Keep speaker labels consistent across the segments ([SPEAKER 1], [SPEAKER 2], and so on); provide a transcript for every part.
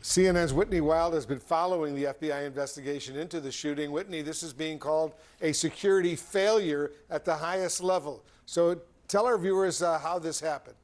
[SPEAKER 1] CNN's Whitney Wild has been following the FBI investigation into the shooting. Whitney, this is being called a security failure at the highest level. So tell our viewers how this happened.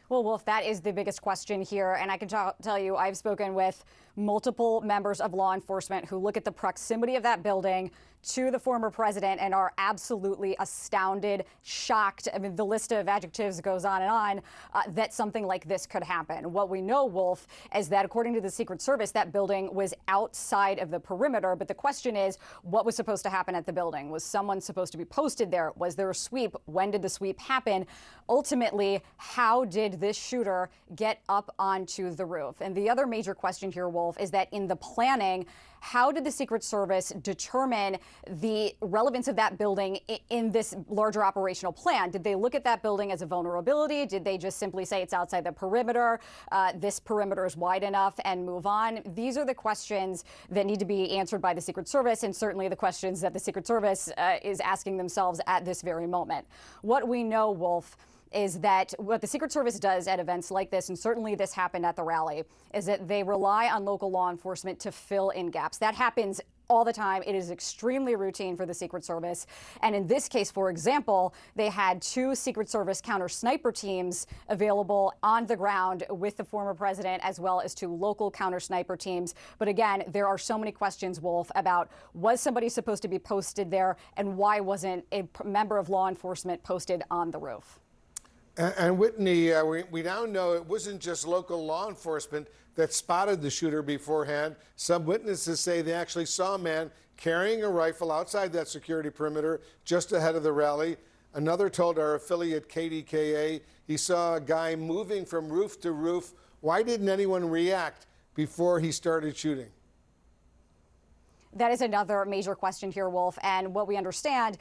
[SPEAKER 2] Well, Wolf, that is the biggest question here. And I can tell you, I've spoken with multiple members of law enforcement who look at the proximity of that building to the former president and are absolutely astounded, shocked. I mean, the list of adjectives goes on and on, that something like this could happen. What we know, Wolf, is that according to the Secret Service, that building was outside of the perimeter. But the question is, what was supposed to happen at the building? Was someone supposed to be posted there? Was there a sweep? When did the sweep happen? Ultimately, how did this shooter get up onto the roof? And the other major question here, Wolf, is that in the planning, how did the Secret Service determine the relevance of that building in this larger operational plan? Did they look at that building as a vulnerability? Did they just simply say it's outside the perimeter, this perimeter is wide enough, and move on? These are the questions that need to be answered by the Secret Service, and certainly the questions that the Secret Service is asking themselves at this very moment. What we know, Wolf, is that what the Secret Service does at events like this, and certainly this happened at the rally, is that they rely on local law enforcement to fill in gaps. That happens all the time. It is extremely routine for the Secret Service. And in this case, for example, they had 2 Secret Service counter sniper teams available on the ground with the former president, as well as 2 local counter sniper teams. But again, there are so many questions, Wolf, about was somebody supposed to be posted there, and why wasn't a member of law enforcement posted on the roof?
[SPEAKER 1] And Whitney, we now know it wasn't just local law enforcement that spotted the shooter beforehand. Some witnesses say they actually saw a man carrying a rifle outside that security perimeter just ahead of the rally. Another told our affiliate KDKA he saw a guy moving from roof to roof. Why didn't anyone react before he started shooting?
[SPEAKER 2] That is another major question here, Wolf. And what we understand,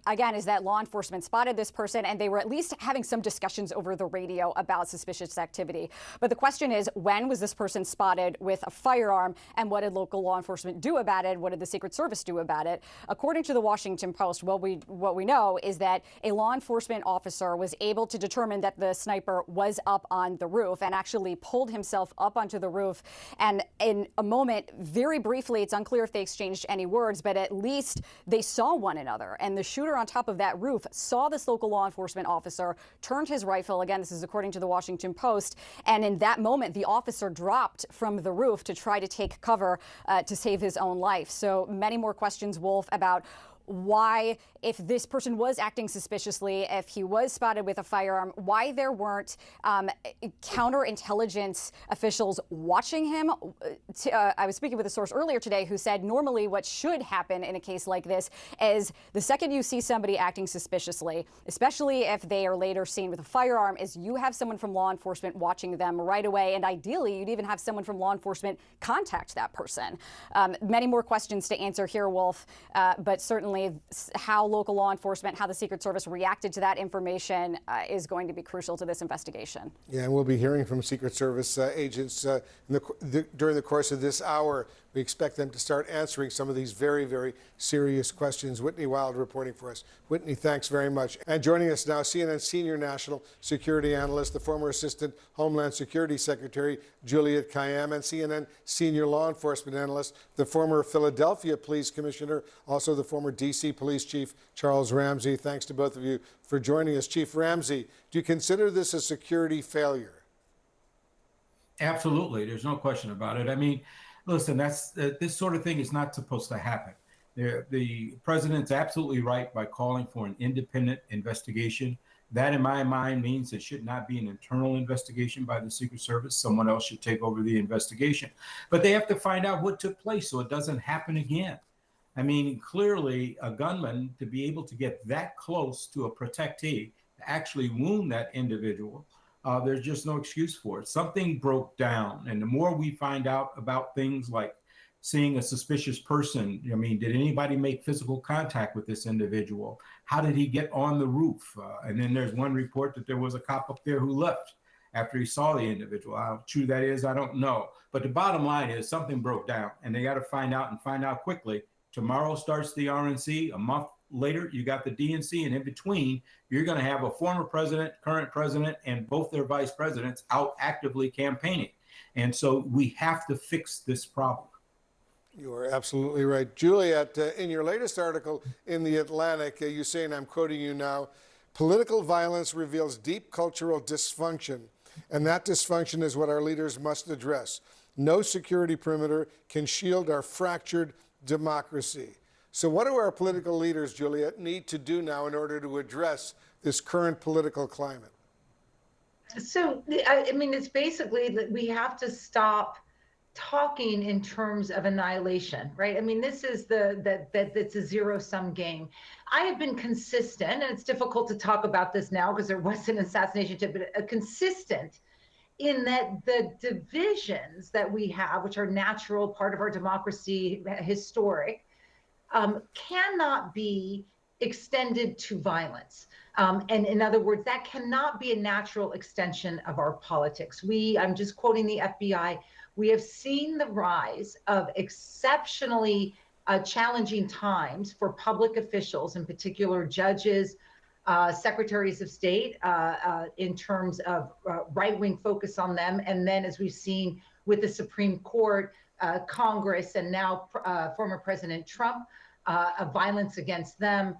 [SPEAKER 2] again, is that law enforcement spotted this person and they were at least having some discussions over the radio about suspicious activity. But the question is, when was this person spotted with a firearm, and what did local law enforcement do about it? What did the Secret Service do about it? According to the Washington Post, what we know is that a law enforcement officer was able to determine that the sniper was up on the roof and actually pulled himself up onto the roof. And in a moment, very briefly, it's unclear if they exchanged any words, but at least they saw one another. And the shooter on top of that roof saw this local law enforcement officer, turned his rifle. Again, this is according to the Washington Post. And in that moment, the officer dropped from the roof to try to take cover to save his own life. So many more questions, Wolf, about why, if this person was acting suspiciously, if he was spotted with a firearm, why there weren't counterintelligence officials watching him. I was speaking with a source earlier today who said normally what should happen in a case like this is the second you see somebody acting suspiciously, especially if they are later seen with a firearm, is you have someone from law enforcement watching them right away. And ideally, you'd even have someone from law enforcement contact that person. Many more questions to answer here, Wolf, but certainly how local law enforcement, how the Secret Service reacted to that information is going to be crucial to this investigation.
[SPEAKER 1] Yeah, and we'll be hearing from Secret Service agents during the course of this hour. We expect them to start answering some of these very, very serious questions. Whitney Wild reporting for us. Whitney, thanks very much. And joining us now, CNN senior national security analyst, the former Assistant Homeland Security Secretary, Juliette Kayyem, and CNN senior law enforcement analyst, the former Philadelphia Police Commissioner, also the former D.C. Police Chief, Charles Ramsey. Thanks to both of you for joining us. Chief Ramsey, do you consider this a security failure?
[SPEAKER 3] Absolutely. There's no question about it. I mean, listen, this sort of thing is not supposed to happen. The president's absolutely right by calling for an independent investigation. That, in my mind, means it should not be an internal investigation by the Secret Service. Someone else should take over the investigation. But they have to find out what took place so it doesn't happen again. I mean, clearly, a gunman, to be able to get that close to a protectee, to actually wound that individual, there's just no excuse for it. Something broke down. And the more we find out about things like seeing a suspicious person, I mean, did anybody make physical contact with this individual? How did he get on the roof? And then there's one report that there was a cop up there who left after he saw the individual. How true that is, I don't know. But the bottom line is something broke down, and they got to find out quickly. Tomorrow starts the RNC. A month later, you got the DNC, and in between, you're going to have a former president, current president, and both their vice presidents out actively campaigning. And so we have to fix this problem.
[SPEAKER 1] You are absolutely right. Juliet, in your latest article in The Atlantic, you say, and I'm quoting you now, political violence reveals deep cultural dysfunction, and that dysfunction is what our leaders must address. No security perimeter can shield our fractured democracy. So what do our political leaders, Juliet, need to do now in order to address this current political climate?
[SPEAKER 4] So, I mean, it's basically that we have to stop talking in terms of annihilation, right? I mean, this is it's a zero-sum game. I have been consistent, and it's difficult to talk about this now because there was an assassination attempt, but consistent in that the divisions that we have, which are natural, part of our democracy, historic, cannot be extended to violence. And in other words, that cannot be a natural extension of our politics. I'm just quoting the FBI, we have seen the rise of exceptionally challenging times for public officials, in particular judges, secretaries of state, in terms of right-wing focus on them. And then, as we've seen with the Supreme Court, Congress, and now former President Trump, violence against them.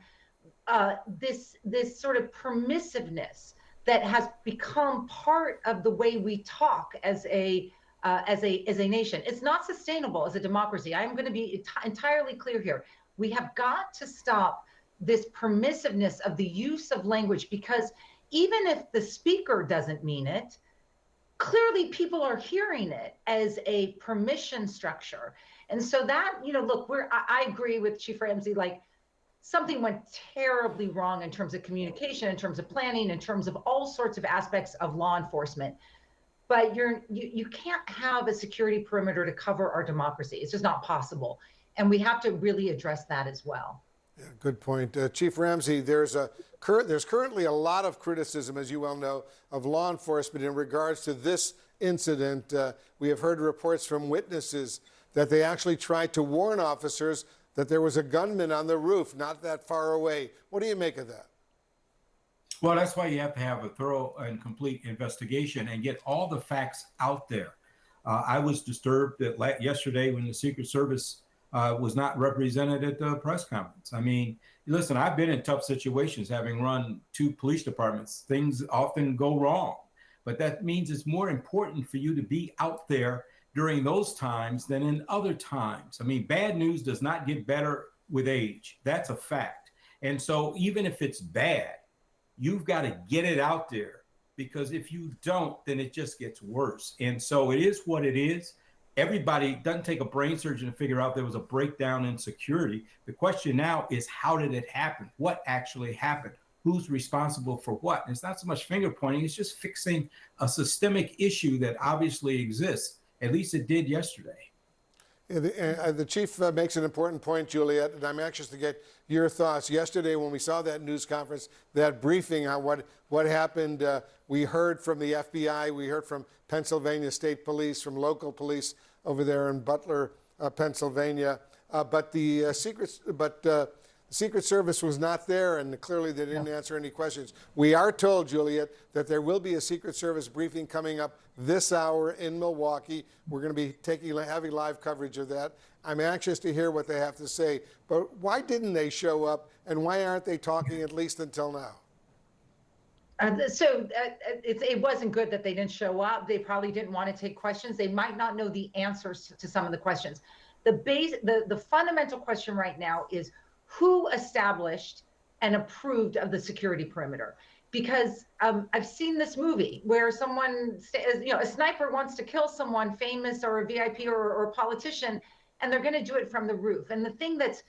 [SPEAKER 4] This sort of permissiveness that has become part of the way we talk as a nation. It's not sustainable as a democracy. I'm going to be entirely clear here. We have got to stop this permissiveness of the use of language, because even if the speaker doesn't mean it, clearly people are hearing it as a permission structure. And so that, look, I agree with Chief Ramsey, like something went terribly wrong in terms of communication, in terms of planning, in terms of all sorts of aspects of law enforcement. But you can't have a security perimeter to cover our democracy. It's just not possible. And we have to really address that as well.
[SPEAKER 1] Yeah, good point. Chief Ramsey, there's currently a lot of criticism, as you well know, of law enforcement in regards to this incident. We have heard reports from witnesses that they actually tried to warn officers that there was a gunman on the roof not that far away. What do you make of that?
[SPEAKER 3] Well, that's why you have to have a thorough and complete investigation and get all the facts out there. I was disturbed that yesterday when the Secret Service was not represented at the press conference. I mean, listen, I've been in tough situations having run 2 police departments. Things often go wrong, but that means it's more important for you to be out there during those times than in other times. I mean, bad news does not get better with age. That's a fact. And so even if it's bad, you've got to get it out there, because if you don't, then it just gets worse. And so it is what it is. Everybody doesn't take a brain surgeon to figure out there was a breakdown in security. The question now is, how did it happen? What actually happened? Who's responsible for what? And it's not so much finger pointing, it's just fixing a systemic issue that obviously exists. At least it did yesterday.
[SPEAKER 1] Yeah, the chief makes an important point, Juliet, and I'm anxious to get your thoughts. Yesterday, when we saw that news conference, that briefing on what happened, we heard from the FBI, we heard from Pennsylvania State Police, from local police over there in Butler, Pennsylvania, but the Secret Service was not there, and clearly they didn't answer any questions. We are told, Juliet, that there will be a Secret Service briefing coming up this hour in Milwaukee. We're going to be having live coverage of that. I'm anxious to hear what they have to say. But why didn't they show up, and why aren't they talking at least until now?
[SPEAKER 4] It wasn't good that they didn't show up. They probably didn't want to take questions. They might not know the answers to some of the questions. The fundamental question right now is, who established and approved of the security perimeter? Because I've seen this movie where a sniper wants to kill someone famous or a VIP or a politician, and they're going to do it from the roof. And the thing that's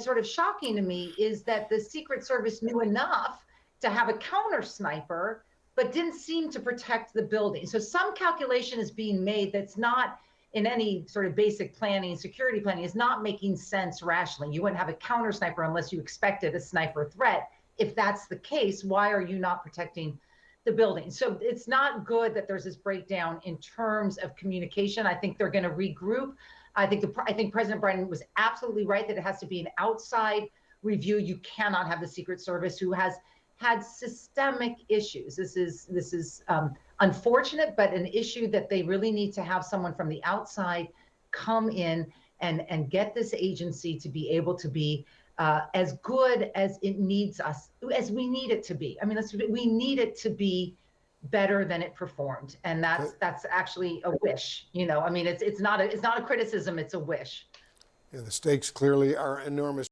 [SPEAKER 4] sort of shocking to me is that the Secret Service knew enough to have a counter sniper, but didn't seem to protect the building. So some calculation is being made that's not in any sort of basic planning, security planning, is not making sense rationally. You wouldn't have a counter sniper unless you expected a sniper threat. If that's the case, why are you not protecting the building? So it's not good that there's this breakdown in terms of communication. I think they're going to regroup. I think President Biden was absolutely right that it has to be an outside review. You cannot have the Secret Service, who has had systemic issues. This is unfortunate, but an issue that they really need to have someone from the outside come in and get this agency to be able to be as good as it needs us, as we need it to be. I mean, we need it to be better than it performed, and that's actually a wish. You know, I mean, it's not a criticism, it's a wish.
[SPEAKER 1] Yeah, the stakes clearly are enormous.